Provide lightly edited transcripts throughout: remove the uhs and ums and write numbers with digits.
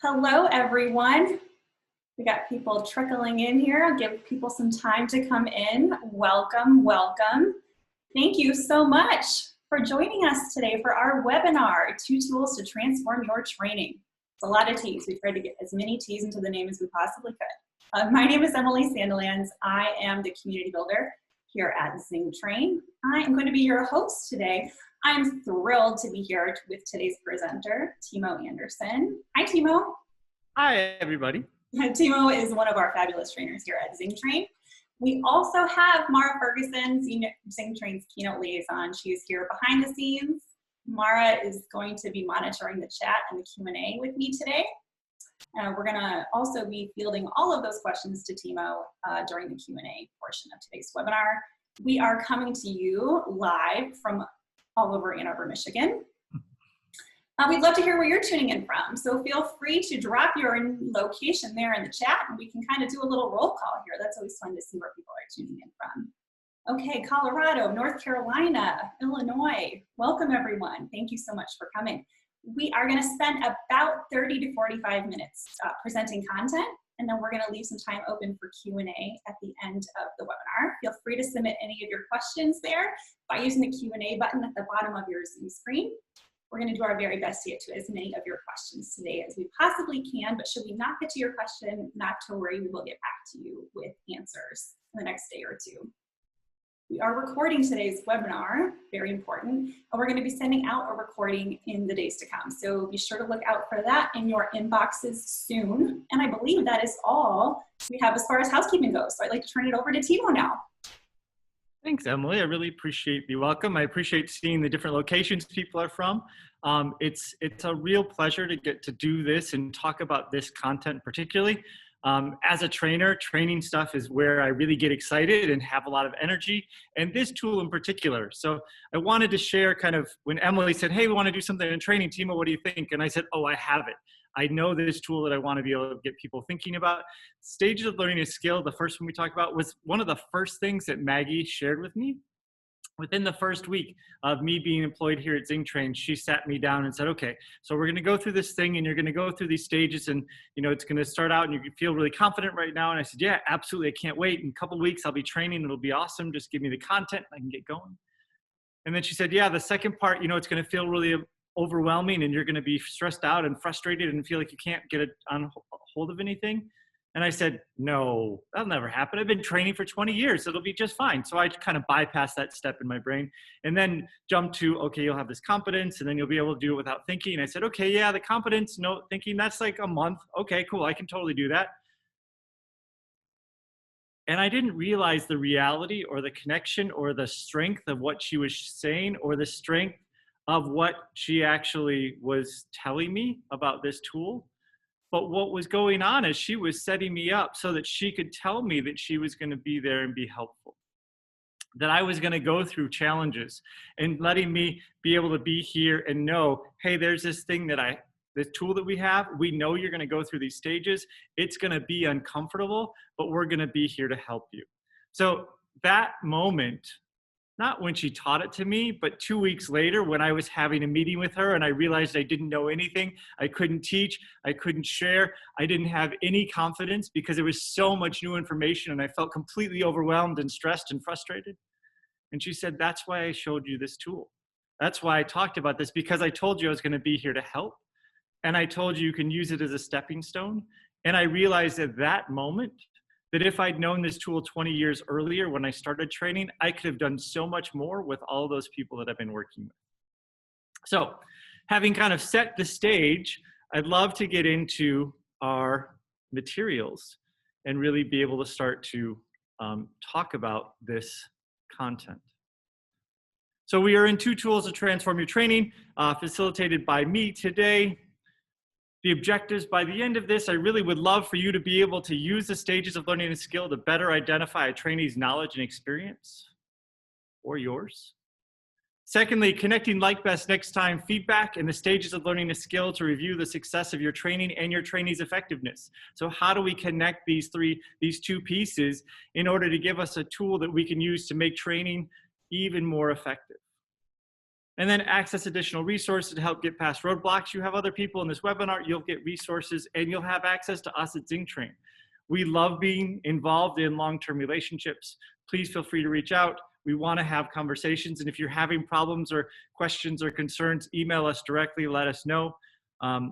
Hello, everyone. We got people trickling in here. I'll give people some time to come in. Welcome, welcome. Thank you so much for joining us today for our webinar, 2 Tools to Transform Your Training. It's a lot of T's. We tried to get as many T's into the name as we possibly could. My name is Emily Sandilands. I am the community builder here at Zingerman. I am going to be your host today. I'm thrilled to be here with today's presenter, Timo Anderson. Hi, Timo. Hi, everybody. Timo is one of our fabulous trainers here at Zingerman. We also have Mara Ferguson, Zingerman's keynote liaison. She is here behind the scenes. Mara is going to be monitoring the chat and the Q&A with me today. We're going to also be fielding all of those questions to Timo during the Q&A portion of today's webinar. We are coming to you live from all over Ann Arbor, Michigan. We'd love to hear where you're tuning in from, so feel free to drop your location there in the chat, and we can kind of do a little roll call here. That's always fun to see where people are tuning in from. Okay, Colorado, North Carolina, Illinois, welcome everyone. Thank you so much for coming. We are going to spend about 30 to 45 minutes presenting content, and then we're going to leave some time open for Q&A at the end of the webinar. Feel free to submit any of your questions there by using the Q&A button at the bottom of your Zoom screen. We're going to do our very best to get to as many of your questions today as we possibly can, but should we not get to your question, not to worry, we will get back to you with answers in the next day or two. We are recording today's webinar, very important, and we're going to be sending out a recording in the days to come. So be sure to look out for that in your inboxes soon. And I believe that is all we have as far as housekeeping goes. So I'd like to turn it over to Timo now. Thanks, Emily. I really appreciate the welcome. I appreciate seeing the different locations people are from. It's a real pleasure to get to do this and talk about this content particularly. As a trainer, training stuff is where I really get excited and have a lot of energy, and this tool in particular. So I wanted to share kind of when Emily said, hey, we want to do something in training, Timo, what do you think? And I said, oh, I have it. I know this tool that I want to be able to get people thinking about. Stages of learning a skill, the first one we talked about, was one of the first things that Maggie shared with me. Within the first week of me being employed here at Zingerman, she sat me down and said, okay, so we're going to go through this thing and you're going to go through these stages and, you know, it's going to start out and you feel really confident right now. And I said, yeah, absolutely. I can't wait. In a couple of weeks, I'll be training. It'll be awesome. Just give me the content. I can get going. And then she said, yeah, the second part, you know, it's going to feel really overwhelming and you're going to be stressed out and frustrated and feel like you can't get on hold of anything. And I said, no, that'll never happen. I've been training for 20 years. It'll be just fine. So I kind of bypassed that step in my brain and then jumped to, okay, you'll have this competence and then you'll be able to do it without thinking. And I said, okay, yeah, the competence, no thinking, that's like a month. Okay, cool. I can totally do that. And I didn't realize the reality or the connection or the strength of what she was saying or the strength of what she actually was telling me about this tool. But what was going on is she was setting me up so that she could tell me that she was going to be there and be helpful, that I was going to go through challenges and letting me be able to be here and know, hey, there's this thing this tool that we have, we know you're going to go through these stages. It's going to be uncomfortable, but we're going to be here to help you. So that moment, not when she taught it to me, but 2 weeks later when I was having a meeting with her and I realized I didn't know anything, I couldn't teach, I couldn't share, I didn't have any confidence because there was so much new information and I felt completely overwhelmed and stressed and frustrated. And she said, that's why I showed you this tool. That's why I talked about this, because I told you I was going to be here to help. And I told you can use it as a stepping stone. And I realized at that moment that if I'd known this tool 20 years earlier when I started training, I could have done so much more with all those people that I've been working with. So having kind of set the stage, I'd love to get into our materials and really be able to start to talk about this content. So we are in 2 Tools to Transform Your Training, facilitated by me today. The objectives by the end of this, I really would love for you to be able to use the stages of learning a skill to better identify a trainee's knowledge and experience, or yours. Secondly, connecting like best next time feedback and the stages of learning a skill to review the success of your training and your trainee's effectiveness. So how do we connect these 2 pieces in order to give us a tool that we can use to make training even more effective? And then access additional resources to help get past roadblocks. You have other people in this webinar, you'll get resources, and you'll have access to us at Zingtrain. We love being involved in long-term relationships. Please feel free to reach out. We want to have conversations, and if you're having problems or questions or concerns, email us directly, let us know.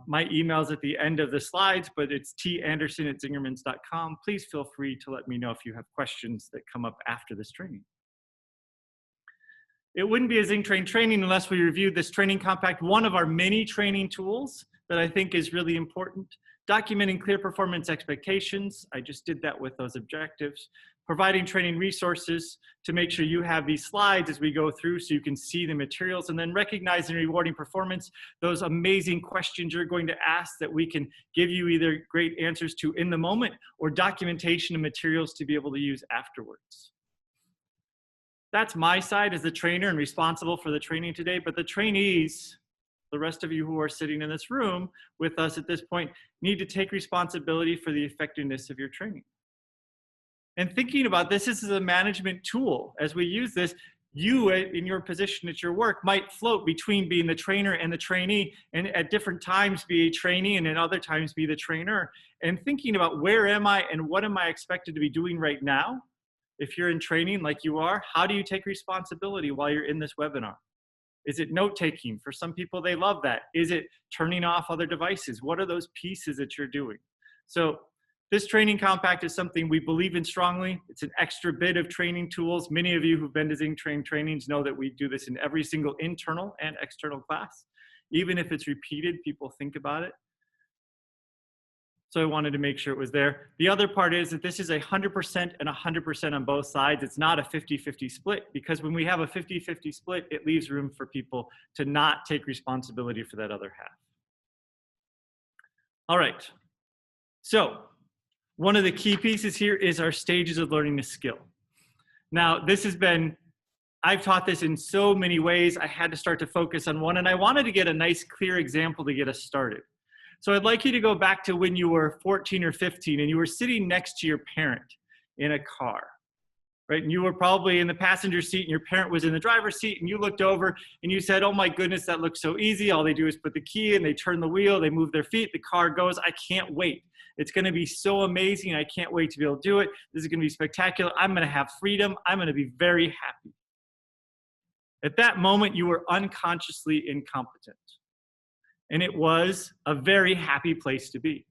My email is at the end of the slides, but it's tanderson@zingermans.com. Please feel free to let me know if you have questions that come up after this training. It wouldn't be a Zingtrain training unless we reviewed this training compact, one of our many training tools that I think is really important. Documenting clear performance expectations. I just did that with those objectives. Providing training resources to make sure you have these slides as we go through so you can see the materials, and then recognizing and rewarding performance, those amazing questions you're going to ask that we can give you either great answers to in the moment or documentation and materials to be able to use afterwards. That's my side as the trainer and responsible for the training today, but the trainees, the rest of you who are sitting in this room with us at this point, need to take responsibility for the effectiveness of your training. And thinking about this is a management tool. As we use this, you in your position at your work might float between being the trainer and the trainee, and at different times be a trainee and at other times be the trainer. And thinking about where am I and what am I expected to be doing right now? If you're in training like you are, how do you take responsibility while you're in this webinar? Is it note-taking? For some people, they love that. Is it turning off other devices? What are those pieces that you're doing? So this training compact is something we believe in strongly. It's an extra bit of training tools. Many of you who've been to Zingtrain trainings know that we do this in every single internal and external class. Even if it's repeated, people think about it. So I wanted to make sure it was there. The other part is that this is 100% and 100% on both sides. It's not a 50-50 split, because when we have a 50-50 split, it leaves room for people to not take responsibility for that other half. All right. So one of the key pieces here is our stages of learning a skill. Now, this has been, I've taught this in so many ways. I had to start to focus on one, and I wanted to get a nice, clear example to get us started. So I'd like you to go back to when you were 14 or 15 and you were sitting next to your parent in a car, right? And you were probably in the passenger seat and your parent was in the driver's seat, and you looked over and you said, oh my goodness, that looks so easy. All they do is put the key in, they turn the wheel, they move their feet, the car goes. I can't wait. It's going to be so amazing. I can't wait to be able to do it. This is going to be spectacular. I'm going to have freedom. I'm going to be very happy. At that moment, you were unconsciously incompetent. And it was a very happy place to be,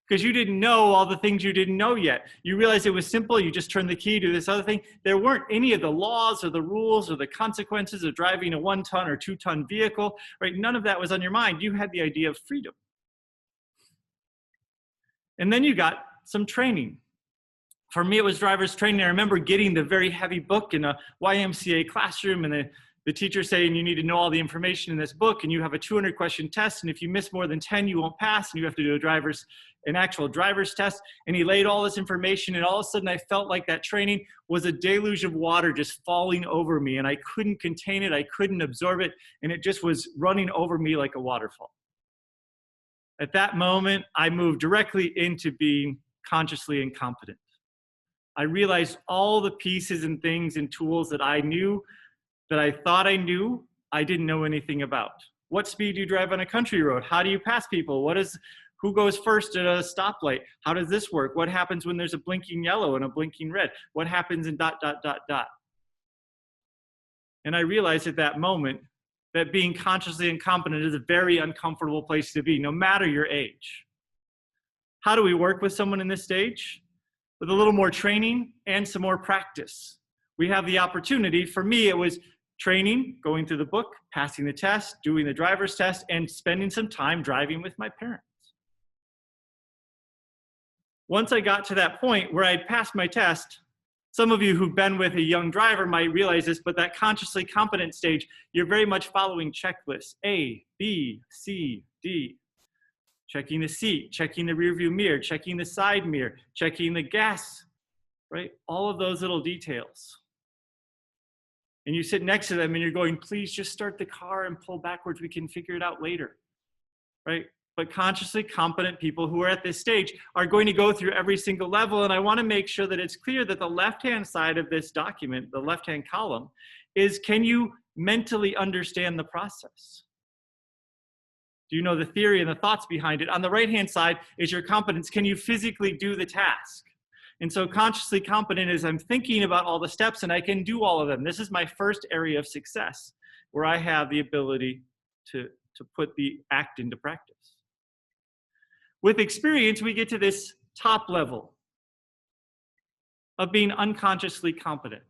because you didn't know all the things you didn't know yet. You realized it was simple. You just turned the key to this other thing. There weren't any of the laws or the rules or the consequences of driving a 1-ton or 2-ton vehicle, right? None of that was on your mind. You had the idea of freedom. And then you got some training. For me, it was driver's training. I remember getting the very heavy book in a YMCA classroom, and the teacher saying you need to know all the information in this book, and you have a 200-question test, and if you miss more than 10, you won't pass, and you have to do an actual driver's test. And he laid all this information, and all of a sudden I felt like that training was a deluge of water just falling over me, and I couldn't contain it, I couldn't absorb it, and it just was running over me like a waterfall. At that moment, I moved directly into being consciously incompetent. I realized all the pieces and things and tools that I knew, that I thought I knew, I didn't know anything about. What speed do you drive on a country road? How do you pass people? Who goes first at a stoplight? How does this work? What happens when there's a blinking yellow and a blinking red? What happens in ... And I realized at that moment that being consciously incompetent is a very uncomfortable place to be, no matter your age. How do we work with someone in this stage? With a little more training and some more practice. We have the opportunity. For me, it was training, going through the book, passing the test, doing the driver's test, and spending some time driving with my parents. Once I got to that point where I'd passed my test, some of you who've been with a young driver might realize this, but that consciously competent stage, you're very much following checklists. A, B, C, D. Checking the seat, checking the rearview mirror, checking the side mirror, checking the gas, right? All of those little details. And you sit next to them and you're going, please just start the car and pull backwards. We can figure it out later, right? But consciously competent people who are at this stage are going to go through every single level. And I want to make sure that it's clear that the left-hand side of this document, the left-hand column, is can you mentally understand the process? Do you know the theory and the thoughts behind it? On the right-hand side is your competence. Can you physically do the task? And so consciously competent is I'm thinking about all the steps and I can do all of them. This is my first area of success where I have the ability to put the act into practice. With experience, we get to this top level of being unconsciously competent.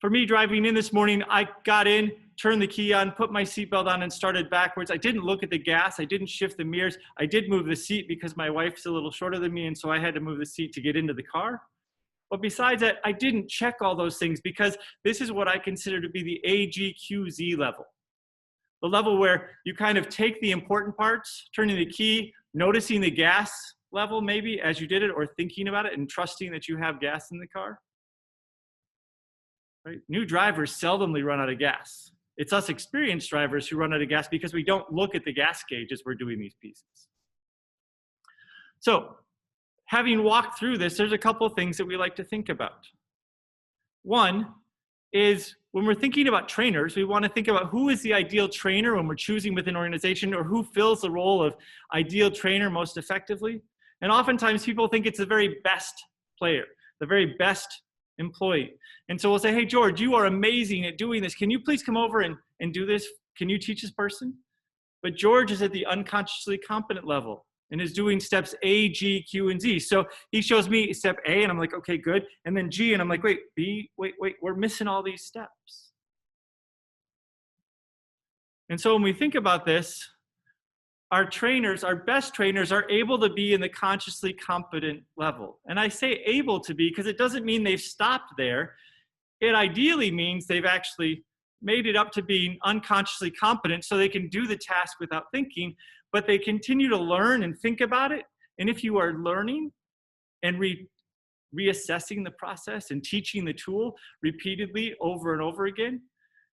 For me, driving in this morning, I got in, turned the key on, put my seatbelt on, and started backwards. I didn't look at the gas. I didn't shift the mirrors. I did move the seat because my wife's a little shorter than me, and so I had to move the seat to get into the car. But besides that, I didn't check all those things because this is what I consider to be the AGQZ level. The level where you kind of take the important parts, turning the key, noticing the gas level maybe as you did it, or thinking about it and trusting that you have gas in the car. Right? New drivers seldomly run out of gas. It's us experienced drivers who run out of gas because we don't look at the gas gauge as we're doing these pieces. So, having walked through this, there's a couple of things that we like to think about. One is when we're thinking about trainers, we want to think about who is the ideal trainer when we're choosing within an organization, or who fills the role of ideal trainer most effectively. And oftentimes people think it's the very best player, the very best employee. And so we'll say, hey, George, you are amazing at doing this. Can you please come over and do this? Can you teach this person? But George is at the unconsciously competent level and is doing steps A, G, Q, and Z. So he shows me step A, and I'm like, okay, good. And then G, and I'm like, wait, B, wait, we're missing all these steps. And so when we think about this, our trainers, our best trainers, are able to be in the consciously competent level. And I say able to be because it doesn't mean they've stopped there. It ideally means they've actually made it up to being unconsciously competent so they can do the task without thinking, but they continue to learn and think about it. And if you are learning and reassessing the process and teaching the tool repeatedly over and over again,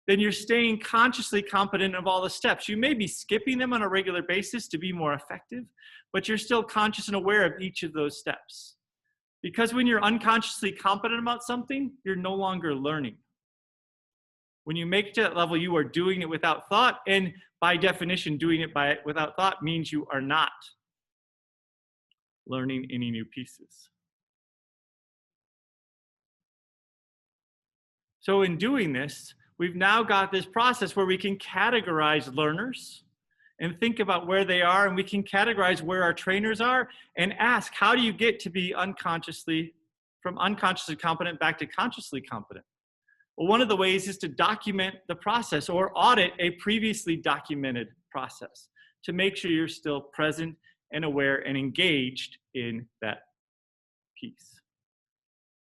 then you're staying consciously competent of all the steps. You may be skipping them on a regular basis to be more effective, but you're still conscious and aware of each of those steps. Because when you're unconsciously competent about something, you're no longer learning. When you make it to that level, you are doing it without thought, and by definition, doing it without thought means you are not learning any new pieces. So in doing this, we've now got this process where we can categorize learners and think about where they are, and we can categorize where our trainers are and ask, how do you get to be from unconsciously competent back to consciously competent? Well, one of the ways is to document the process or audit a previously documented process to make sure you're still present and aware and engaged in that piece.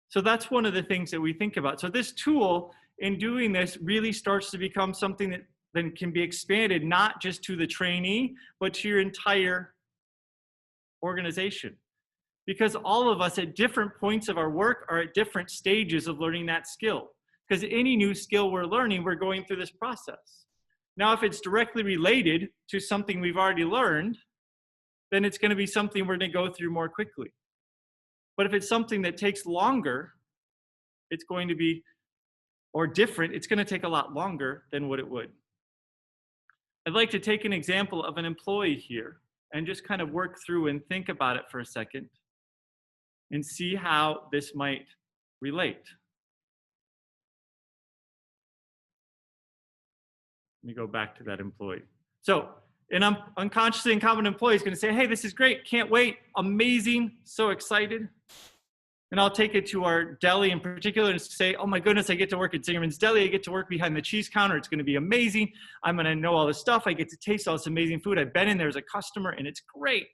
So that's one of the things that we think about. So this tool, in doing this, really starts to become something that then can be expanded not just to the trainee, but to your entire organization. Because all of us at different points of our work are at different stages of learning that skill. Because any new skill we're learning, we're going through this process. Now, if it's directly related to something we've already learned, then it's going to be something we're going to go through more quickly. But if it's something that takes longer, it's going to be, or different, it's going to take a lot longer than what it would. I'd like to take an example of an employee here and just kind of work through and think about it for a second and see how this might relate. Let me go back to that employee. So an unconsciously incompetent employee is going to say, hey, this is great, can't wait, amazing, so excited. And I'll take it to our deli in particular and say, oh my goodness, I get to work at Zingerman's Deli. I get to work behind the cheese counter. It's going to be amazing. I'm going to know all this stuff. I get to taste all this amazing food. I've been in there as a customer and it's great.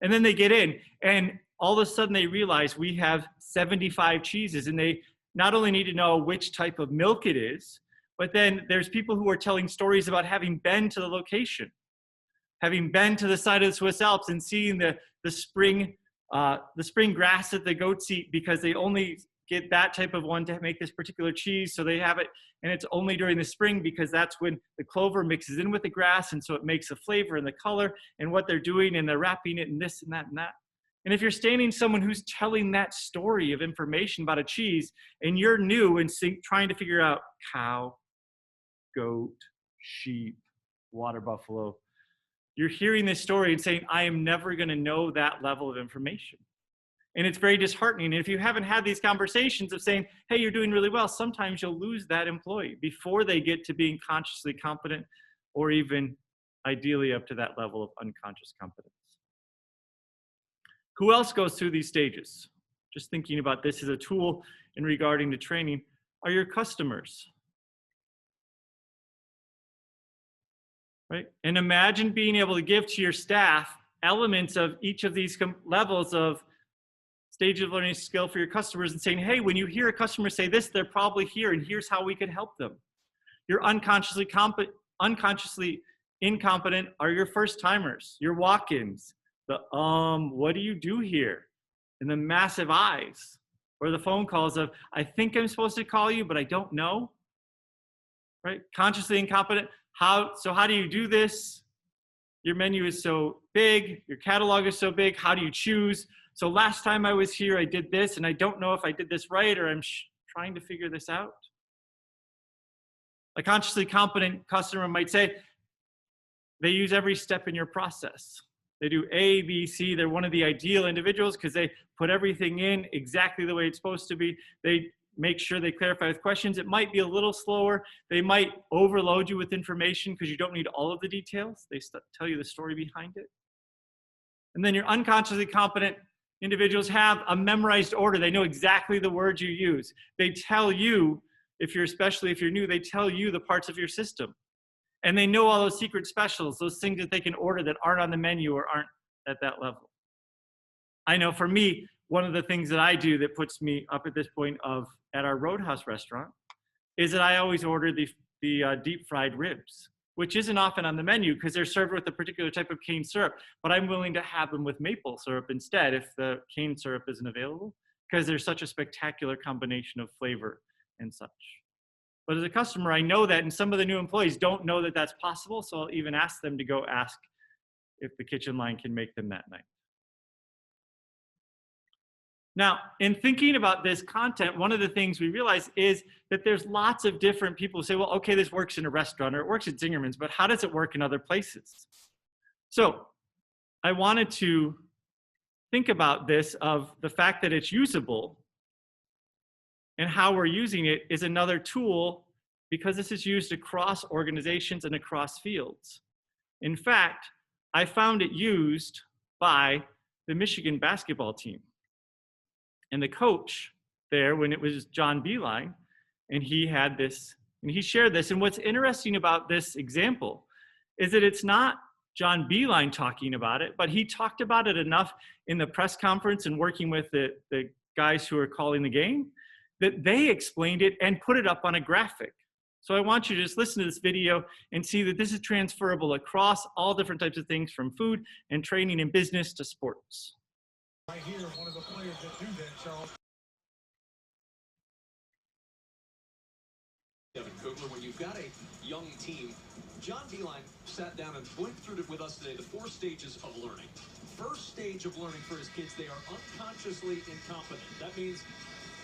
And then they get in and all of a sudden they realize we have 75 cheeses, and they not only need to know which type of milk it is, but then there's people who are telling stories about having been to the location, having been to the side of the Swiss Alps and seeing the spring grass that the goats eat, because they only get that type of one to make this particular cheese. So they have it, and it's only during the spring because that's when the clover mixes in with the grass, and so it makes the flavor and the color and what they're doing, and they're wrapping it and this and that and that. And if you're standing someone who's telling that story of information about a cheese and you're new and trying to figure out cow, goat, sheep, water buffalo, you're hearing this story and saying, I am never going to know that level of information. And it's very disheartening. And if you haven't had these conversations of saying, hey, you're doing really well, sometimes you'll lose that employee before they get to being consciously competent, or even ideally up to that level of unconscious competence. Who else goes through these stages? Just thinking about this as a tool in regarding to training, are your customers. Right? And imagine being able to give to your staff elements of each of these levels of stage of learning skill for your customers and saying, hey, when you hear a customer say this, they're probably here and here's how we could help them. Your unconsciously incompetent are your first timers, your walk-ins, the what do you do here? And the massive eyes, or the phone calls of, I think I'm supposed to call you, but I don't know. Right? Consciously incompetent. How do you do this? Your menu is so big, your catalog is so big, how do you choose? So last time I was here, I did this, and I don't know if I did this right, or I'm trying to figure this out. A consciously competent customer might say, they use every step in your process. They do A, B, C. They're one of the ideal individuals because they put everything in exactly the way it's supposed to be. They make sure they clarify with questions. It might be a little slower. They might overload you with information because you don't need all of the details. They tell you the story behind it. And then your unconsciously competent individuals have a memorized order. They know exactly the words you use. They tell you, especially if you're new, they tell you the parts of your system. And they know all those secret specials, those things that they can order that aren't on the menu or aren't at that level. I know for me, one of the things that I do that puts me up at this point at our Roadhouse restaurant is that I always order the deep fried ribs, which isn't often on the menu because they're served with a particular type of cane syrup, but I'm willing to have them with maple syrup instead if the cane syrup isn't available, because there's such a spectacular combination of flavor and such. But as a customer, I know that, and some of the new employees don't know that that's possible, so I'll even ask them to go ask if the kitchen line can make them that night. Now, in thinking about this content, one of the things we realize is that there's lots of different people who say, well, okay, this works in a restaurant or it works at Zingerman's, but how does it work in other places? So I wanted to think about this of the fact that it's usable and how we're using it is another tool because this is used across organizations and across fields. In fact, I found it used by the Michigan basketball team. And the coach there, when it was John Beeline, and he had this, and he shared this. And what's interesting about this example is that it's not John Beeline talking about it, but he talked about it enough in the press conference and working with the guys who are calling the game that they explained it and put it up on a graphic. So I want you to just listen to this video and see that this is transferable across all different types of things, from food and training and business to sports. Right here, one of the players that do that, Charles. Kevin Kugler, when you've got a young team, John Beeline sat down and went through it with us today, the 4 stages of learning. First stage of learning for his kids, they are unconsciously incompetent. That means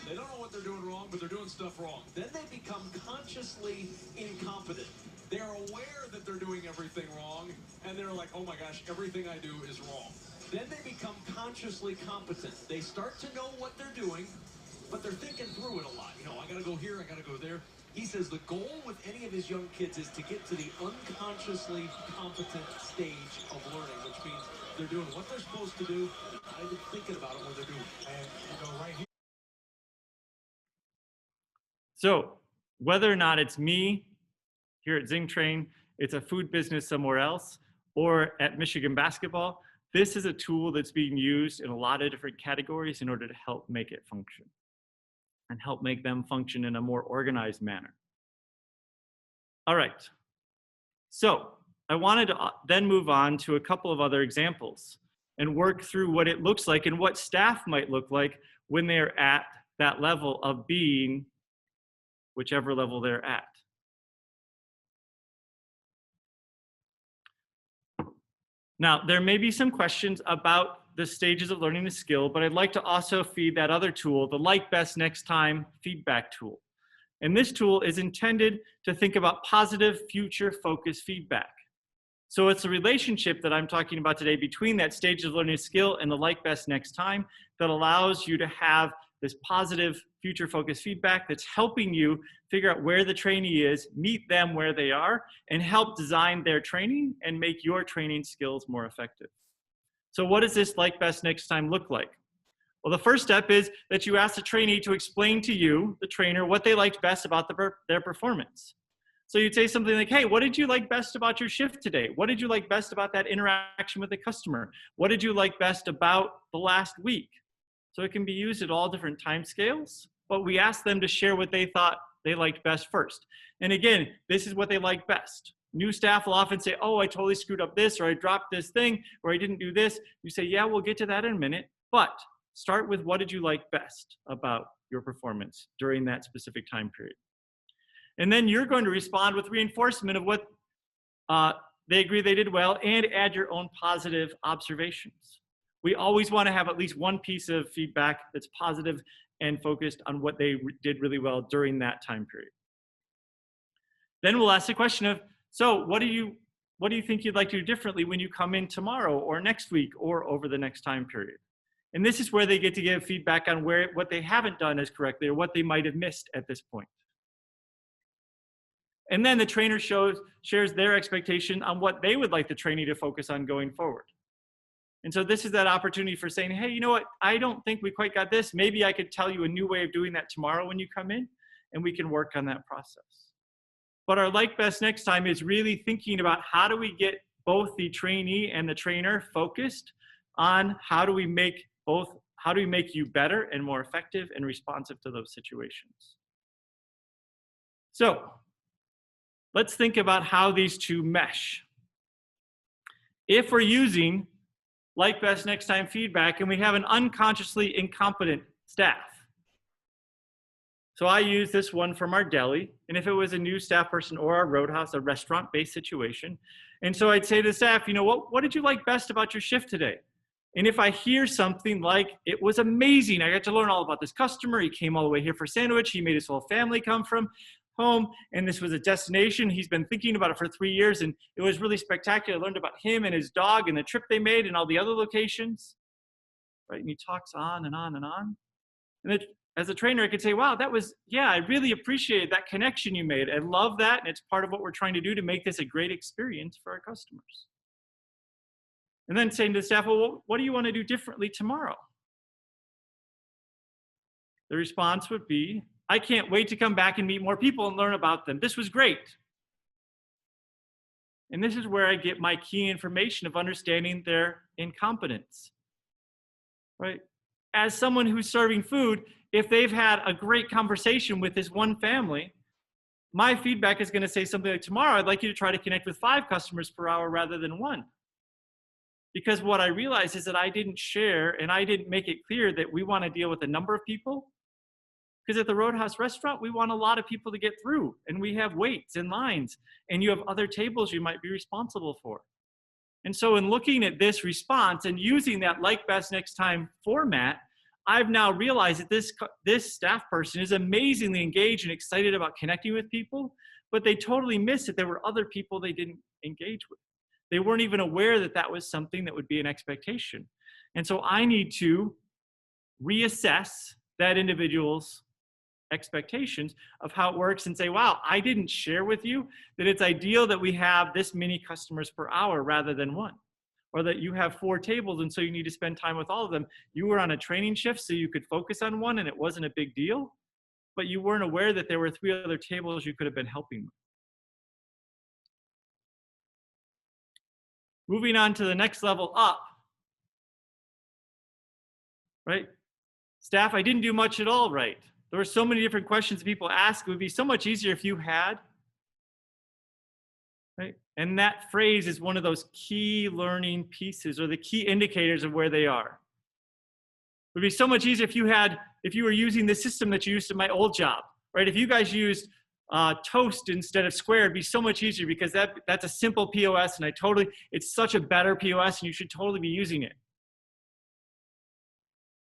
they don't know what they're doing wrong, but they're doing stuff wrong. Then they become consciously incompetent. They're aware that they're doing everything wrong, and they're like, oh my gosh, everything I do is wrong. Then they become consciously competent. They start to know what they're doing, but they're thinking through it a lot. You know, I gotta go here, I gotta go there. He says the goal with any of his young kids is to get to the unconsciously competent stage of learning, which means they're doing what they're supposed to do, not even thinking about it when they're doing it. And you know, right here. So whether or not it's me here at Zing Train, it's a food business somewhere else, or at Michigan basketball, this is a tool that's being used in a lot of different categories in order to help make it function and help make them function in a more organized manner. All right. So I wanted to then move on to a couple of other examples and work through what it looks like and what staff might look like when they're at that level of being whichever level they're at. Now, there may be some questions about the stages of learning the skill, but I'd like to also feed that other tool, the like best next time feedback tool. And this tool is intended to think about positive future focused feedback. So it's a relationship that I'm talking about today between that stage of learning a skill and the like best next time that allows you to have this positive future focused feedback that's helping you figure out where the trainee is, meet them where they are, and help design their training and make your training skills more effective. So what does this like best next time look like? Well, the first step is that you ask the trainee to explain to you, the trainer, what they liked best about their performance. So you'd say something like, hey, what did you like best about your shift today? What did you like best about that interaction with the customer? What did you like best about the last week? So it can be used at all different time scales, but we ask them to share what they thought they liked best first. And again, this is what they like best. New staff will often say, oh, I totally screwed up this, or I dropped this thing, or I didn't do this. You say, yeah, we'll get to that in a minute, but start with what did you like best about your performance during that specific time period. And then you're going to respond with reinforcement of what they agree they did well and add your own positive observations. We always want to have at least one piece of feedback that's positive and focused on what they did really well during that time period. Then we'll ask the question of, so what do you think you'd like to do differently when you come in tomorrow or next week or over the next time period? And this is where they get to give feedback on what they haven't done as correctly or what they might have missed at this point. And then the trainer shares their expectation on what they would like the trainee to focus on going forward. And so this is that opportunity for saying, hey, you know what? I don't think we quite got this. Maybe I could tell you a new way of doing that tomorrow when you come in, and we can work on that process. But our like best next time is really thinking about how do we get both the trainee and the trainer focused on how do we make you better and more effective and responsive to those situations. So let's think about how these two mesh. If we're using like best next time feedback and we have an unconsciously incompetent staff. So I use this one from our deli, and if it was a new staff person or our roadhouse, a restaurant-based situation. And so I'd say to the staff, you know, what did you like best about your shift today? And if I hear something like, it was amazing, I got to learn all about this customer, he came all the way here for a sandwich, he made his whole family come from home, and this was a destination, he's been thinking about it for 3 years, and it was really spectacular. I learned about him and his dog and the trip they made and all the other locations, right? And he talks on and on and on. And as a trainer, I could say, wow, I really appreciated that connection you made. I love that, and it's part of what we're trying to do to make this a great experience for our customers. And then saying to the staff, well, what do you want to do differently tomorrow? The response would be, I can't wait to come back and meet more people and learn about them. This was great. And this is where I get my key information of understanding their incompetence, right? As someone who's serving food, if they've had a great conversation with this one family, my feedback is going to say something like, tomorrow, I'd like you to try to connect with 5 customers per hour rather than 1. Because what I realized is that I didn't share and I didn't make it clear that we want to deal with a number of people. Because at the Roadhouse restaurant, we want a lot of people to get through, and we have waits and lines, and you have other tables you might be responsible for. And so in looking at this response and using that like best next time format, I've now realized that this staff person is amazingly engaged and excited about connecting with people, but they totally missed that there were other people they didn't engage with. They weren't even aware that that was something that would be an expectation. And so I need to reassess that individual's expectations of how it works and say, wow, I didn't share with you that it's ideal that we have this many customers per hour rather than 1, or that you have 4 tables and so you need to spend time with all of them. You were on a training shift so you could focus on 1 and it wasn't a big deal, but you weren't aware that there were 3 other tables you could have been helping with. Moving on to the next level up, right? Staff, I didn't do much at all right. There were so many different questions people ask. It would be so much easier if you had, right? And that phrase is one of those key learning pieces or the key indicators of where they are. It would be so much easier if you were using the system that you used in my old job, right? If you guys used toast instead of square, it'd be so much easier because that's a simple POS and it's such a better POS and you should totally be using it.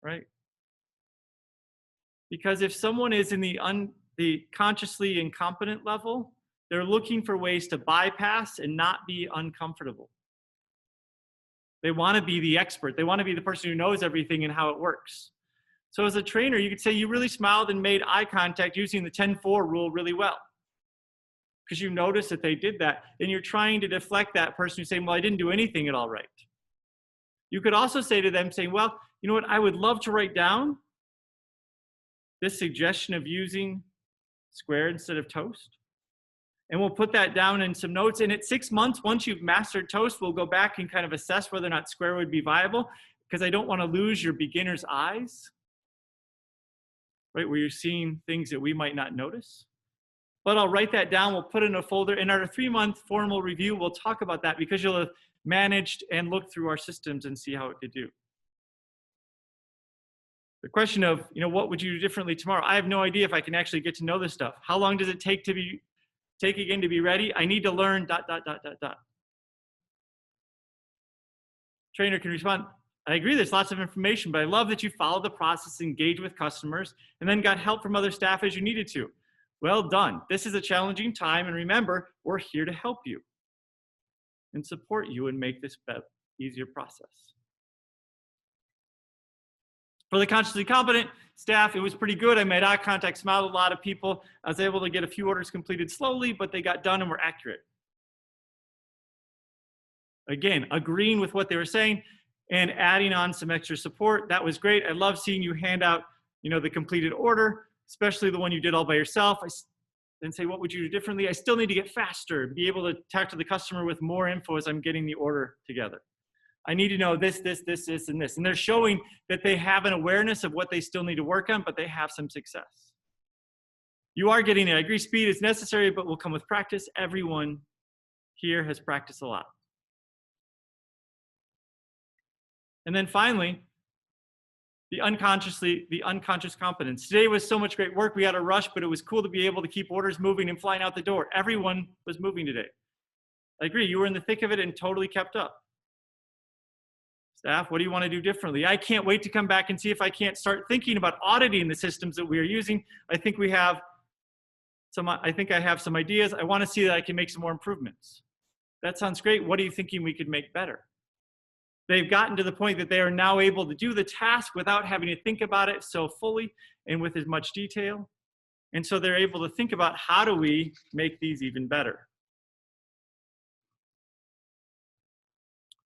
right? Because if someone is in the consciously incompetent level, they're looking for ways to bypass and not be uncomfortable. They want to be the expert. They want to be the person who knows everything and how it works. So as a trainer, you could say you really smiled and made eye contact using the 10-4 rule really well, because you noticed that they did that, and you're trying to deflect that person who's saying, well, I didn't do anything at all right. You could also say to them, saying, well, you know what, I would love to write down this suggestion of using square instead of toast. And we'll put that down in some notes. And at 6 months, once you've mastered toast, we'll go back and kind of assess whether or not square would be viable, because I don't want to lose your beginner's eyes, right, where you're seeing things that we might not notice. But I'll write that down. We'll put it in a folder. In our 3-month formal review, we'll talk about that, because you'll have managed and looked through our systems and see how it could do. The question of, you know, what would you do differently tomorrow? I have no idea if I can actually get to know this stuff. How long does it take again to be ready? I need to learn ... Trainer can respond, I agree, there's lots of information, but I love that you followed the process, engaged with customers, and then got help from other staff as you needed to. Well done. This is a challenging time, and remember, we're here to help you and support you and make this easier process. For the consciously competent staff, it was pretty good. I made eye contact, smiled at a lot of people. I was able to get a few orders completed slowly, but they got done and were accurate. Again, agreeing with what they were saying and adding on some extra support. That was great. I love seeing you hand out, you know, the completed order, especially the one you did all by yourself. Then say, what would you do differently? I still need to get faster, be able to talk to the customer with more info as I'm getting the order together. I need to know this, and this. And they're showing that they have an awareness of what they still need to work on, but they have some success. You are getting it. I agree, speed is necessary, but will come with practice. Everyone here has practiced a lot. And then finally, the unconscious competence. Today was so much great work. We had a rush, but it was cool to be able to keep orders moving and flying out the door. Everyone was moving today. I agree, you were in the thick of it and totally kept up. Staff, what do you want to do differently? I can't wait to come back and see if I can't start thinking about auditing the systems that we are using. I think I have some ideas. I want to see that I can make some more improvements. That sounds great. What are you thinking we could make better? They've gotten to the point that they are now able to do the task without having to think about it so fully and with as much detail. And so they're able to think about, how do we make these even better?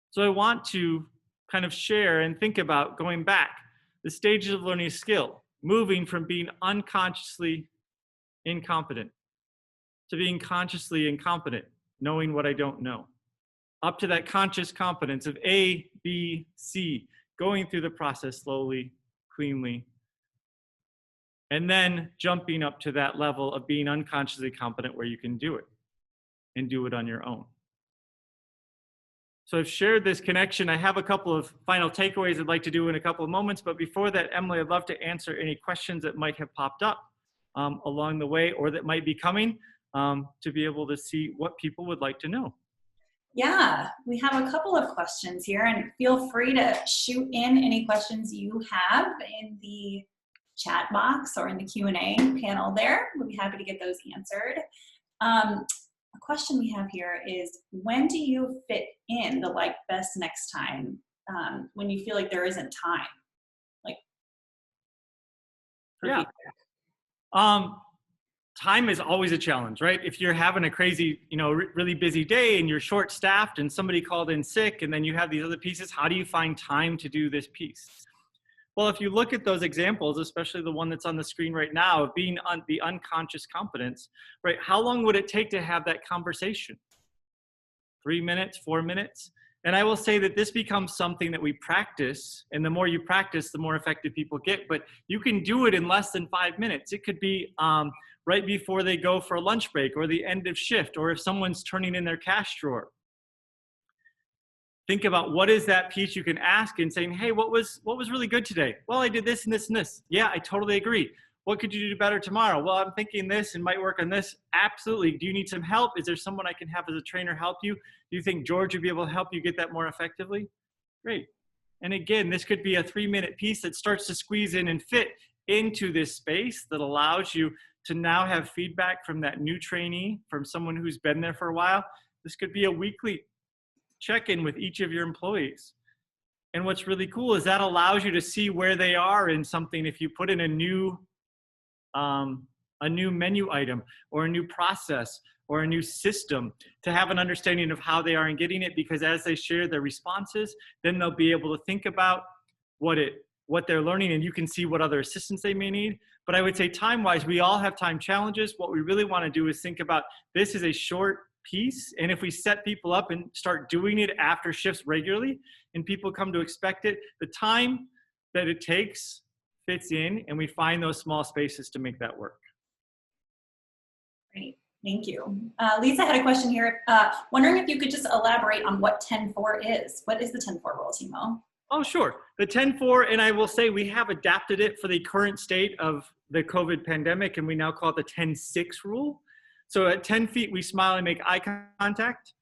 So I want to kind of share and think about going back the stages of learning a skill, moving from being unconsciously incompetent to being consciously incompetent, knowing what I don't know, up to that conscious competence of A, B, C, going through the process slowly, cleanly, and then jumping up to that level of being unconsciously competent where you can do it and do it on your own. So I've shared this connection. I have a couple of final takeaways I'd like to do in a couple of moments, but before that, Emily, I'd love to answer any questions that might have popped up along the way, or that might be coming, to be able to see what people would like to know. Yeah, we have a couple of questions here, and feel free to shoot in any questions you have in the chat box or in the Q&A panel there. We'll be happy to get those answered. A question we have here is, when do you fit in the like best next time, when you feel like there isn't time? Like, yeah. Time is always a challenge, right? If you're having a crazy, really busy day and you're short staffed and somebody called in sick and then you have these other pieces, how do you find time to do this piece? Well, if you look at those examples, especially the one that's on the screen right now of being on the unconscious competence, right? How long would it take to have that conversation? 3 minutes, 4 minutes? And I will say that this becomes something that we practice, and the more you practice, the more effective people get, but you can do it in less than 5 minutes. It could be right before they go for a lunch break or the end of shift, or if someone's turning in their cash drawer. Think about what is that piece you can ask and saying, hey, what was really good today? Well, I did this and this and this. Yeah, I totally agree. What could you do better tomorrow? Well, I'm thinking this and might work on this. Absolutely. Do you need some help? Is there someone I can have as a trainer help you? Do you think George would be able to help you get that more effectively? Great. And again, this could be a 3-minute piece that starts to squeeze in and fit into this space that allows you to now have feedback from that new trainee, from someone who's been there for a while. This could be a weekly check-in with each of your employees. And what's really cool is that allows you to see where they are in something. If you put in a new menu item or a new process or a new system, to have an understanding of how they are in getting it, because as they share their responses, then they'll be able to think about what they're learning, and you can see what other assistance they may need. But I would say time-wise, we all have time challenges. What we really want to do is think about, this is a short piece, and if we set people up and start doing it after shifts regularly and people come to expect it, the time that it takes fits in, and we find those small spaces to make that work. Great, thank you. Lisa had a question here. Wondering if you could just elaborate on what 10-4 is. What is the 10-4 rule, Timo? Oh, sure. The 10-4, and I will say we have adapted it for the current state of the COVID pandemic, and we now call it the 10-6 rule. So at 10 feet, we smile and make eye contact.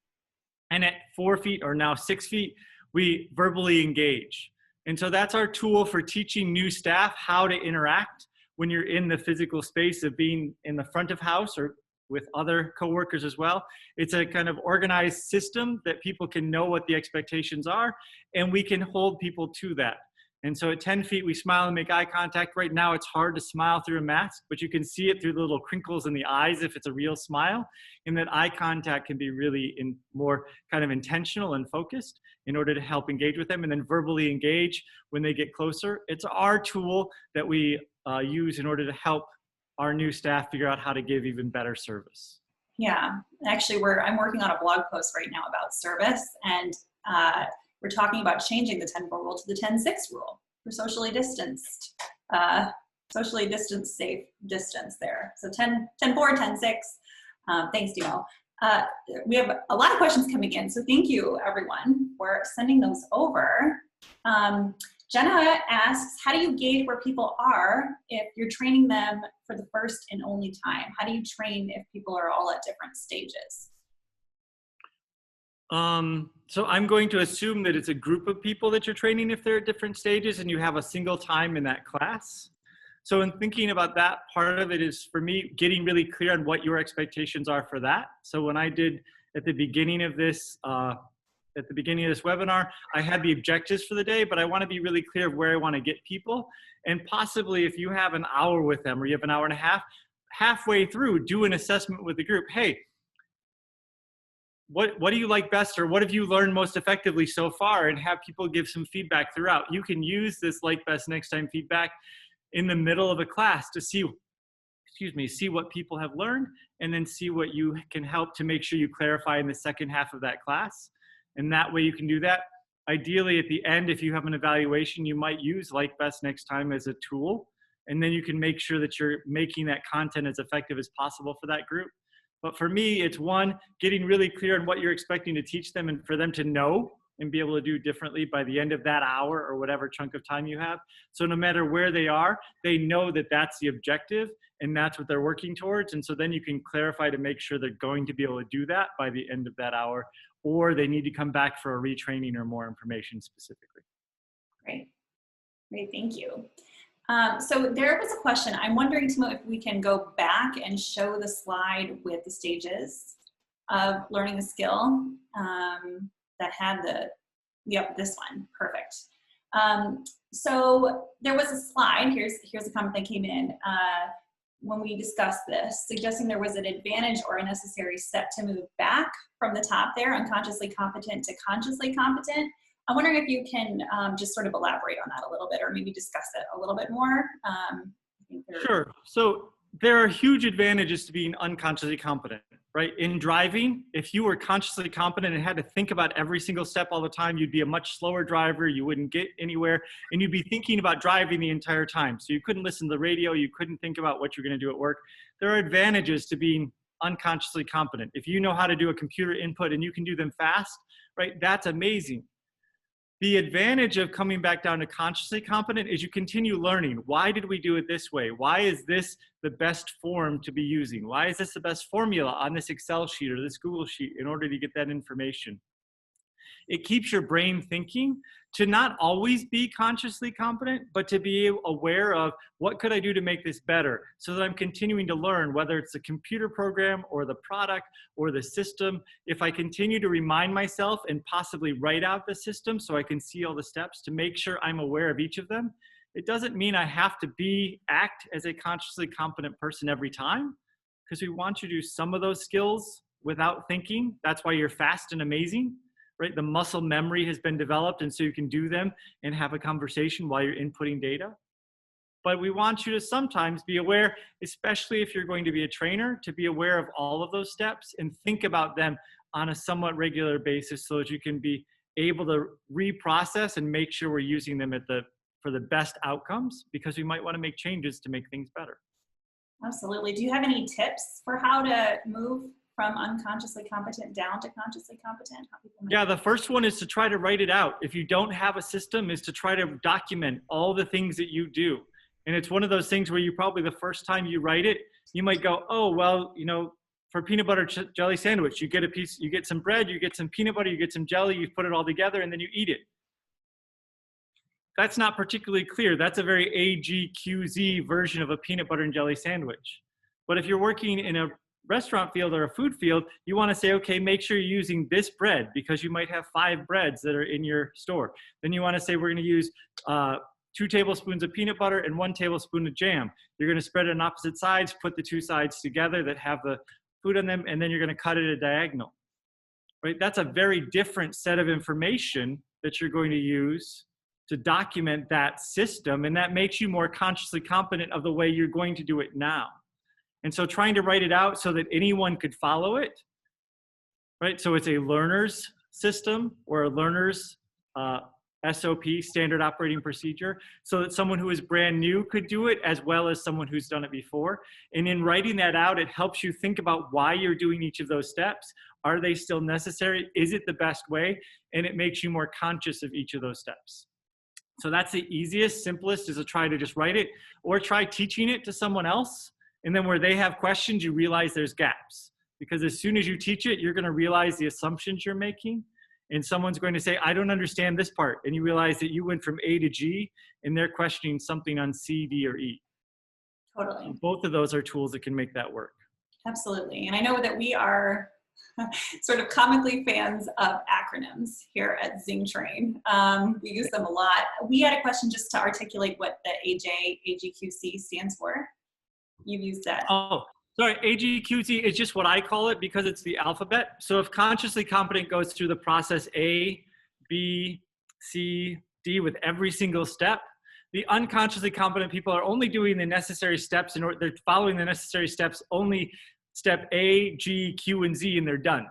And at 4 feet, or now 6 feet, we verbally engage. And so that's our tool for teaching new staff how to interact when you're in the physical space of being in the front of house or with other coworkers as well. It's a kind of organized system that people can know what the expectations are, and we can hold people to that. And so at 10 feet, we smile and make eye contact. Right now, it's hard to smile through a mask, but you can see it through the little crinkles in the eyes if it's a real smile. And that eye contact can be really more kind of intentional and focused in order to help engage with them, and then verbally engage when they get closer. It's our tool that we use in order to help our new staff figure out how to give even better service. Yeah, actually, I'm working on a blog post right now about service, and we're talking about changing the 10-4 rule to the 10-6 rule for socially distanced safe distance there. So 10-4, 10-6. Thanks, Timo. We have a lot of questions coming in, so thank you, everyone, for sending those over. Jenna asks, how do you gauge where people are if you're training them for the first and only time? How do you train if people are all at different stages? So I'm going to assume that it's a group of people that you're training if they're at different stages and you have a single time in that class. So in thinking about that, part of it is, for me, getting really clear on what your expectations are for that. So when I did at the beginning of this webinar, I had the objectives for the day, but I want to be really clear of where I want to get people. And possibly if you have an hour with them or you have an hour and a half, halfway through, do an assessment with the group. Hey, what do you like best, or what have you learned most effectively so far? And have people give some feedback throughout. You can use this like best next time feedback in the middle of a class to see what people have learned, and then see what you can help to make sure you clarify in the second half of that class. And that way you can do that. Ideally at the end, if you have an evaluation, you might use like best next time as a tool, and then you can make sure that you're making that content as effective as possible for that group. But for me, it's one, getting really clear on what you're expecting to teach them and for them to know and be able to do differently by the end of that hour or whatever chunk of time you have. So no matter where they are, they know that that's the objective and that's what they're working towards. And so then you can clarify to make sure they're going to be able to do that by the end of that hour, or they need to come back for a retraining or more information specifically. Great, thank you. So there was a question. I'm wondering, Timo, if we can go back and show the slide with the stages of learning a skill that had this one, perfect. So there was a slide, here's a comment that came in when we discussed this, suggesting there was an advantage or a necessary step to move back from the top there, unconsciously competent to consciously competent. I'm wondering if you can just sort of elaborate on that a little bit, or maybe discuss it a little bit more. Sure. So there are huge advantages to being unconsciously competent, right? In driving, if you were consciously competent and had to think about every single step all the time, you'd be a much slower driver, you wouldn't get anywhere, and you'd be thinking about driving the entire time. So you couldn't listen to the radio, you couldn't think about what you're going to do at work. There are advantages to being unconsciously competent. If you know how to do a computer input and you can do them fast, right, that's amazing. The advantage of coming back down to consciously competent is you continue learning. Why did we do it this way? Why is this the best form to be using? Why is this the best formula on this Excel sheet or this Google sheet in order to get that information? It keeps your brain thinking to not always be consciously competent, but to be aware of what could I do to make this better so that I'm continuing to learn, whether it's the computer program or the product or the system. If I continue to remind myself and possibly write out the system so I can see all the steps to make sure I'm aware of each of them, it doesn't mean I have to act as a consciously competent person every time, because we want you to do some of those skills without thinking. That's why you're fast and amazing. Right? The muscle memory has been developed, and so you can do them and have a conversation while you're inputting data. But we want you to sometimes be aware, especially if you're going to be a trainer, to be aware of all of those steps and think about them on a somewhat regular basis so that you can be able to reprocess and make sure we're using them for the best outcomes, because we might want to make changes to make things better. Absolutely. Do you have any tips for how to move from unconsciously competent down to consciously competent? Yeah, the first one is to try to write it out. If you don't have a system, is to try to document all the things that you do. And it's one of those things where you probably, the first time you write it, you might go, oh, well, for peanut butter jelly sandwich, you get some bread, you get some peanut butter, you get some jelly, you put it all together, and then you eat it. That's not particularly clear. That's a very AGQZ version of a peanut butter and jelly sandwich. But if you're working in a restaurant field or a food field, you want to say, okay, make sure you're using this bread because you might have 5 breads that are in your store. Then you want to say, we're going to use 2 tablespoons of peanut butter and 1 tablespoon of jam. You're going to spread it on opposite sides, put the 2 sides together that have the food on them, and then you're going to cut it at a diagonal. Right? That's a very different set of information that you're going to use to document that system, and that makes you more consciously competent of the way you're going to do it now. And so trying to write it out so that anyone could follow it, right? So it's a learner's system or a learner's SOP, standard operating procedure, so that someone who is brand new could do it as well as someone who's done it before. And in writing that out, it helps you think about why you're doing each of those steps. Are they still necessary? Is it the best way? And it makes you more conscious of each of those steps. So that's the easiest, simplest, is to try to just write it, or try teaching it to someone else. And then where they have questions, you realize there's gaps. Because as soon as you teach it, you're going to realize the assumptions you're making. And someone's going to say, I don't understand this part. And you realize that you went from A to G, and they're questioning something on C, D, or E. Totally. And both of those are tools that can make that work. Absolutely. And I know that we are sort of comically fans of acronyms here at Zingtrain. We use them a lot. We had a question just to articulate what the AGQC stands for. You've used that. Oh, sorry. AGQC is just what I call it because it's the alphabet. So if consciously competent goes through the process A, B, C, D with every single step, the unconsciously competent people are only doing the necessary steps they're following the necessary steps, only step A, G, Q, and Z, and they're done,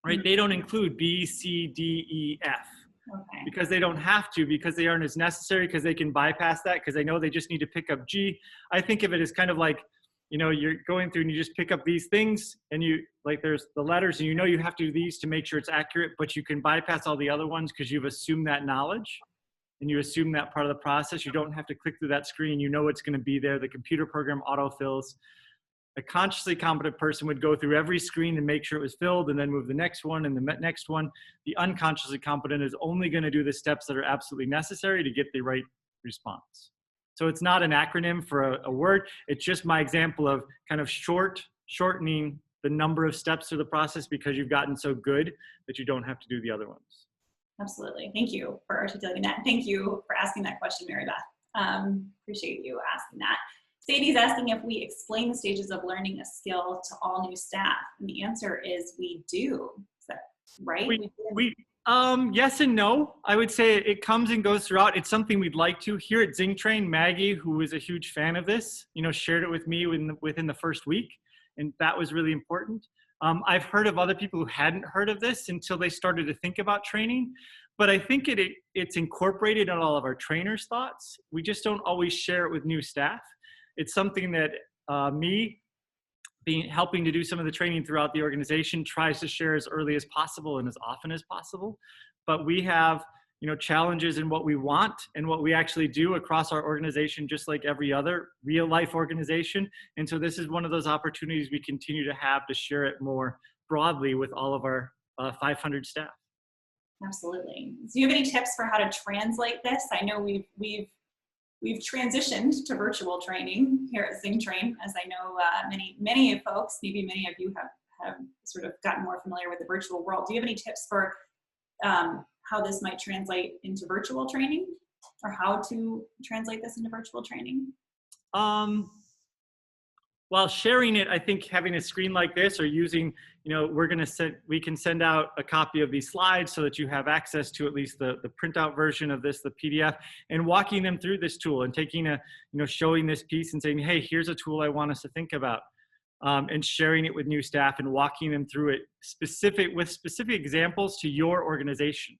right? Mm-hmm. They don't include B, C, D, E, F. Okay. Because they don't have to, because they aren't as necessary, because they can bypass that, because they know they just need to pick up G. I think of it as kind of like, you're going through and you just pick up these things, and there's the letters, and you have to do these to make sure it's accurate, but you can bypass all the other ones because you've assumed that knowledge, and you assume that part of the process. You don't have to click through that screen. You know it's going to be there. The computer program autofills. A consciously competent person would go through every screen and make sure it was filled, and then move the next one and the next one. The unconsciously competent is only going to do the steps that are absolutely necessary to get the right response. So it's not an acronym for a word. It's just my example of kind of shortening the number of steps through the process because you've gotten so good that you don't have to do the other ones. Absolutely. Thank you for articulating that. Thank you for asking that question, Mary Beth. Appreciate you asking that. Sadie's asking if we explain the stages of learning a skill to all new staff. And the answer is we do. Is that right? Yes and no. I would say it comes and goes throughout. It's something we'd like to. Here at Zingtrain, Maggie, who is a huge fan of this, shared it with me within the first week. And that was really important. I've heard of other people who hadn't heard of this until they started to think about training. But I think it's incorporated in all of our trainers' thoughts. We just don't always share it with new staff. It's something that me, helping to do some of the training throughout the organization, tries to share as early as possible and as often as possible. But we have, challenges in what we want and what we actually do across our organization, just like every other real life organization. And so this is one of those opportunities we continue to have to share it more broadly with all of our 500 staff. Absolutely. Do you have any tips for how to translate this? I know we've transitioned to virtual training here at Zingtrain, as I know many folks, maybe many of you have sort of gotten more familiar with the virtual world. Do you have any tips for how this might translate into virtual training, or how to translate this into virtual training? While sharing it, I think having a screen like this, or using, we can send out a copy of these slides so that you have access to at least the printout version of this, the PDF, and walking them through this tool and taking showing this piece and saying, hey, here's a tool I want us to think about, and sharing it with new staff and walking them through it with specific examples to your organization.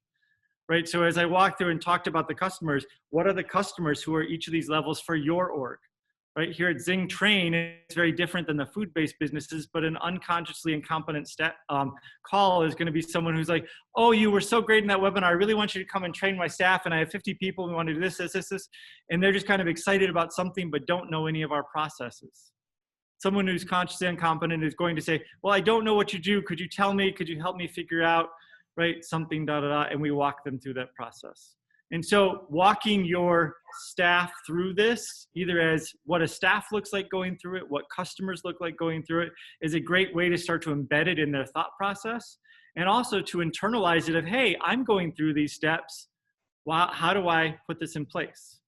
Right. So as I walked through and talked about the customers, what are the customers who are each of these levels for your org? Right here at Zingtrain, it's very different than the food-based businesses, but an unconsciously incompetent call is going to be someone who's like, oh, you were so great in that webinar. I really want you to come and train my staff, and I have 50 people. We want to do this. And they're just kind of excited about something, but don't know any of our processes. Someone who's consciously incompetent is going to say, well, I don't know what you do. Could you tell me? Could you help me figure out, right, something, and we walk them through that process. And so walking your staff through this, either as what a staff looks like going through it, what customers look like going through it, is a great way to start to embed it in their thought process, and also to internalize it of, hey, I'm going through these steps. Wow, how do I put this in place?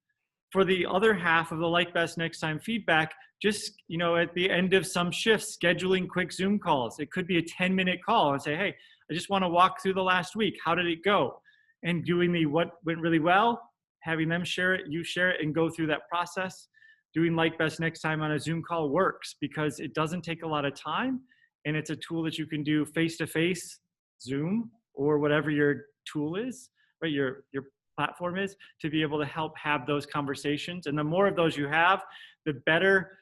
For the other half of the like best next time feedback, just, at the end of some shifts, scheduling quick Zoom calls. It could be a 10-minute call and say, hey, I just want to walk through the last week. How did it go? And doing the what went really well, having them share it, you share it, and go through that process. Doing like best next time on a Zoom call works because it doesn't take a lot of time, and it's a tool that you can do face-to-face, Zoom, or whatever your tool is, right? Your platform is, to be able to help have those conversations. And the more of those you have, the better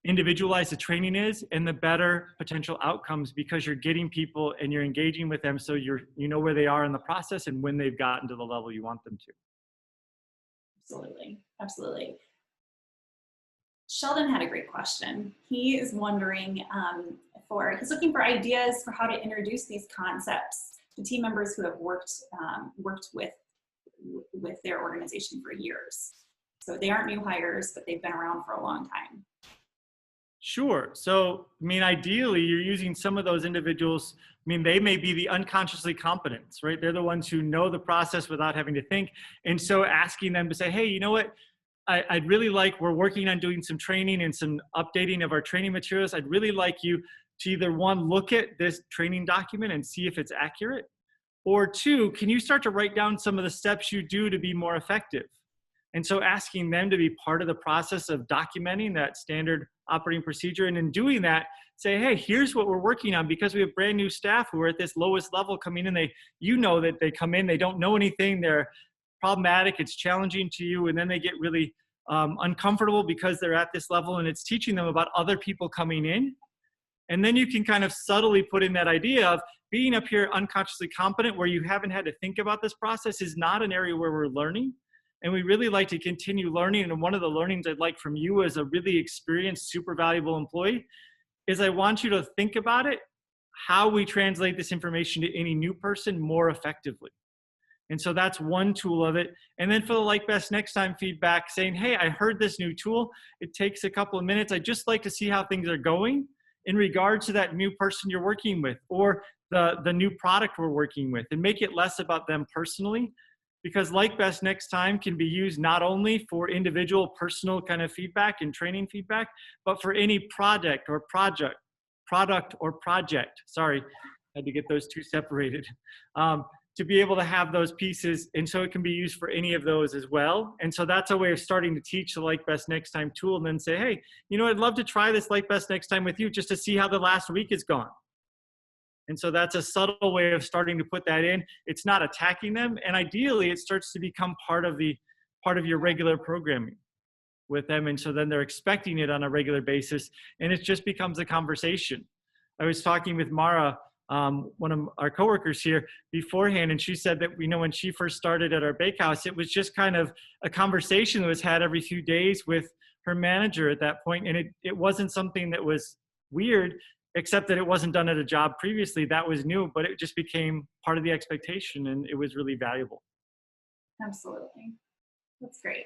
individualized the training is, and the better potential outcomes, because you're getting people and you're engaging with them, so you know where they are in the process and when they've gotten to the level you want them to. Absolutely. Sheldon had a great question. He is wondering he's looking for ideas for how to introduce these concepts to team members who have worked with their organization for years. So they aren't new hires, but they've been around for a long time. Sure. So, ideally, you're using some of those individuals. They may be the unconsciously competent, right? They're the ones who know the process without having to think. And so asking them to say, hey, you know what? I'd really like, we're working on doing some training and some updating of our training materials. I'd really like you to either, one, look at this training document and see if it's accurate, or two, can you start to write down some of the steps you do to be more effective? And so asking them to be part of the process of documenting that standard operating procedure, and in doing that, say, hey, here's what we're working on, because we have brand new staff who are at this lowest level coming in. That they come in, they don't know anything, they're problematic, it's challenging to you, and then they get really uncomfortable because they're at this level, and it's teaching them about other people coming in. And then you can kind of subtly put in that idea of being up here unconsciously competent, where you haven't had to think about this process, is not an area where we're learning. And we really like to continue learning. And one of the learnings I'd like from you as a really experienced, super valuable employee is I want you to think about it, how we translate this information to any new person more effectively. And so that's one tool of it. And then for the like best next time feedback, saying, hey, I heard this new tool. It takes a couple of minutes. I'd just like to see how things are going in regards to that new person you're working with, or the new product we're working with, and make it less about them personally. Because like best next time can be used not only for individual personal kind of feedback and training feedback, but for any product or project. Sorry, had to get those two separated. To be able to have those pieces, and so it can be used for any of those as well. And so that's a way of starting to teach the like best next time tool, and then say, hey, I'd love to try this like best next time with you, just to see how the last week is gone. And so that's a subtle way of starting to put that in. It's not attacking them. And ideally, it starts to become part of your regular programming with them. And so then they're expecting it on a regular basis, and it just becomes a conversation. I was talking with Mara, one of our coworkers here, beforehand, and she said that, when she first started at our bakehouse, it was just kind of a conversation that was had every few days with her manager at that point. And it wasn't something that was weird. except that it wasn't done at a job previously. That was new, but it just became part of the expectation, and it was really valuable. Absolutely. That's great.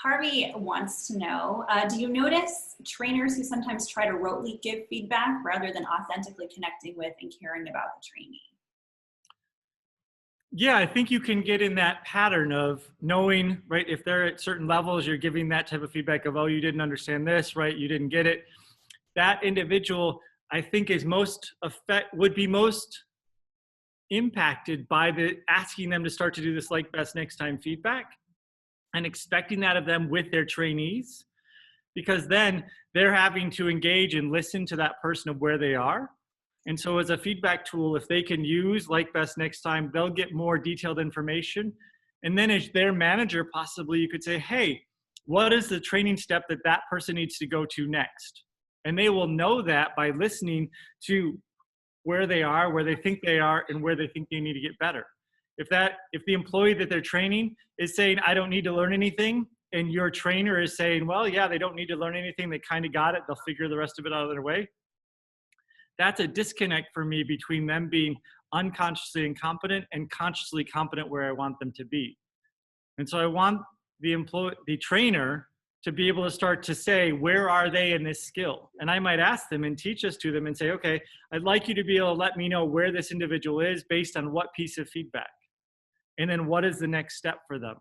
Harvey wants to know, do you notice trainers who sometimes try to rotely give feedback rather than authentically connecting with and caring about the trainee? Yeah, I think you can get in that pattern of knowing, right, if they're at certain levels, you're giving that type of feedback of, oh, you didn't understand this, right, you didn't get it. That individual, I think, would be most impacted by asking them to start to do this like best next time feedback and expecting that of them with their trainees, because then they're having to engage and listen to that person of where they are. And so as a feedback tool, if they can use like best next time, they'll get more detailed information. And then as their manager, possibly you could say, hey, what is the training step that that person needs to go to next? And they will know that by listening to where they are, where they think they are, and where they think they need to get better. If the employee that they're training is saying, I don't need to learn anything, and your trainer is saying, well, yeah, they don't need to learn anything, they kind of got it, they'll figure the rest of it out of their way. That's a disconnect for me between them being unconsciously incompetent and consciously competent where I want them to be. And so I want the trainer to be able to start to say, where are they in this skill? And I might ask them and teach this to them and say, okay, I'd like you to be able to let me know where this individual is based on what piece of feedback. And then what is the next step for them?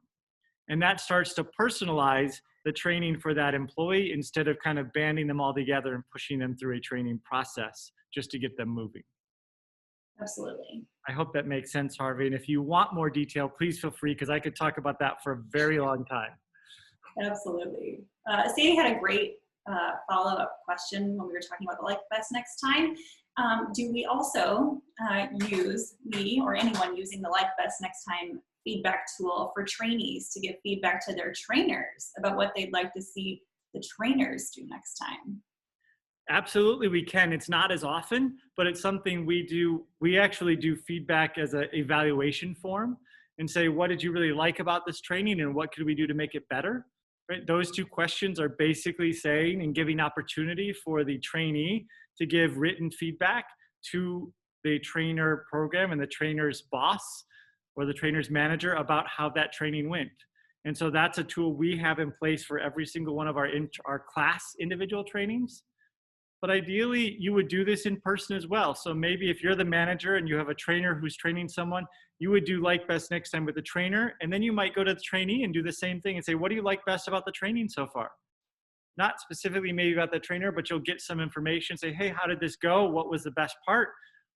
And that starts to personalize the training for that employee instead of kind of banding them all together and pushing them through a training process just to get them moving. Absolutely. I hope that makes sense, Harvey. And if you want more detail, please feel free, because I could talk about that for a very long time. Absolutely. Sadie had a great follow-up question when we were talking about the like best next time. Do we also me or anyone using the like best next time feedback tool for trainees to give feedback to their trainers about what they'd like to see the trainers do next time? Absolutely, we can. It's not as often, but it's something we do. We actually do feedback as an evaluation form and say, what did you really like about this training and what could we do to make it better? Right? Those two questions are basically saying and giving opportunity for the trainee to give written feedback to the trainer program and the trainer's boss or the trainer's manager about how that training went. And so that's a tool we have in place for every single one of our class individual trainings. But ideally, you would do this in person as well. So maybe if you're the manager and you have a trainer who's training someone, you would do like best next time with the trainer. And then you might go to the trainee and do the same thing and say, what do you like best about the training so far? Not specifically maybe about the trainer, but you'll get some information. Say, hey, how did this go? What was the best part?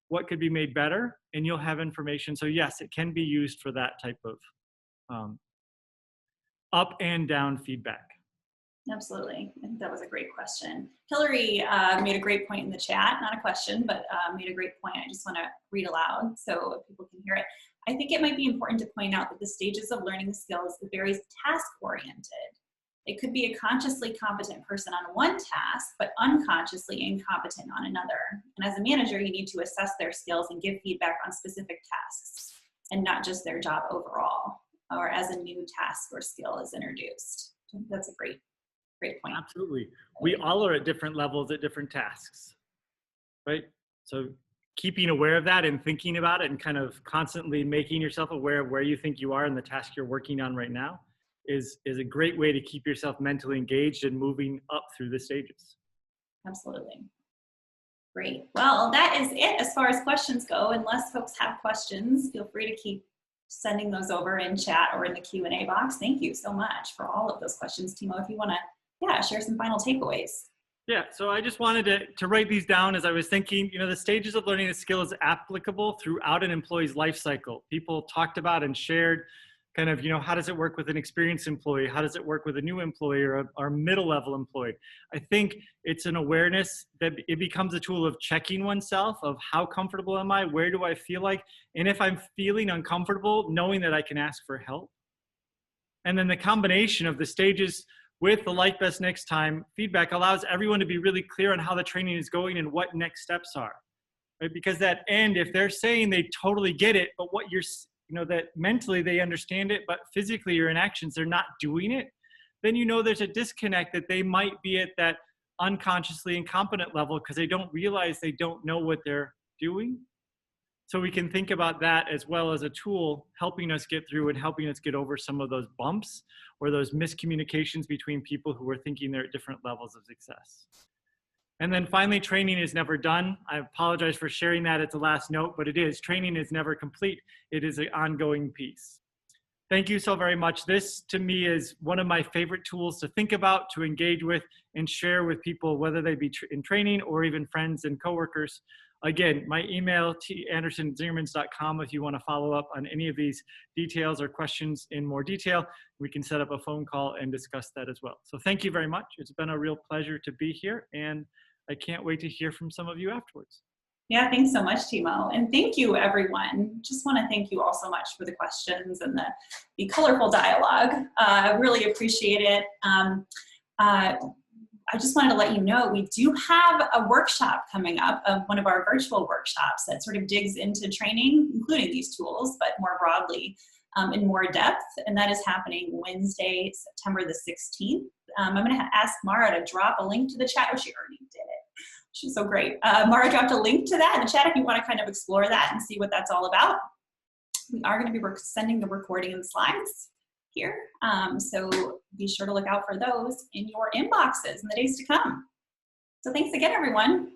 What could be made better? And you'll have information. So yes, it can be used for that type of up and down feedback. Absolutely. I think that was a great question. Hillary made a great point in the chat, not a question, but made a great point. I just want to read aloud so people can hear it. I think it might be important to point out that the stages of learning skills varies task-oriented. It could be a consciously competent person on one task, but unconsciously incompetent on another. And as a manager, you need to assess their skills and give feedback on specific tasks and not just their job overall, or as a new task or skill is introduced. That's a great point. Absolutely. We all are at different levels at different tasks, right? So keeping aware of that and thinking about it and kind of constantly making yourself aware of where you think you are in the task you're working on right now is a great way to keep yourself mentally engaged and moving up through the stages. Absolutely. Great. Well, that is it as far as questions go. Unless folks have questions, feel free to keep sending those over in chat or in the Q&A box. Thank you so much for all of those questions. Timo, if you want to share some final takeaways. Yeah, so I just wanted to write these down as I was thinking, the stages of learning a skill is applicable throughout an employee's life cycle. People talked about and shared kind of, how does it work with an experienced employee? How does it work with a new employee or a middle-level employee? I think it's an awareness that it becomes a tool of checking oneself of how comfortable am I? Where do I feel like? And if I'm feeling uncomfortable, knowing that I can ask for help. And then the combination of the stages with the like best next time feedback allows everyone to be really clear on how the training is going and what next steps are, right? Because that end, if they're saying they totally get it, but what you're, that mentally they understand it, but physically or in actions, they're not doing it, then there's a disconnect that they might be at that unconsciously incompetent level because they don't realize they don't know what they're doing. So we can think about that as well as a tool helping us get through and helping us get over some of those bumps or those miscommunications between people who are thinking they're at different levels of success. And then finally, training is never done. I apologize for sharing that at the last note, but it is. Training is never complete. It is an ongoing piece. Thank you so very much. This, to me, is one of my favorite tools to think about, to engage with, and share with people, whether they be in training or even friends and coworkers. Again, my email, t.anderson@zingermans.com, if you want to follow up on any of these details or questions in more detail. We can set up a phone call and discuss that as well. So thank you very much. It's been a real pleasure to be here, and I can't wait to hear from some of you afterwards. Yeah, thanks so much, Timo. And thank you, everyone. Just want to thank you all so much for the questions and the colorful dialogue. I really appreciate it. I just wanted to let you know we do have a workshop coming up, one of our virtual workshops that sort of digs into training, including these tools, but more broadly in more depth. And that is happening Wednesday, September the 16th. I'm going to ask Mara to drop a link to the chat. Oh, she already did it. She's so great. Mara dropped a link to that in the chat if you want to kind of explore that and see what that's all about. We are going to be sending the recording and slides here. So be sure to look out for those in your inboxes in the days to come. So thanks again, everyone.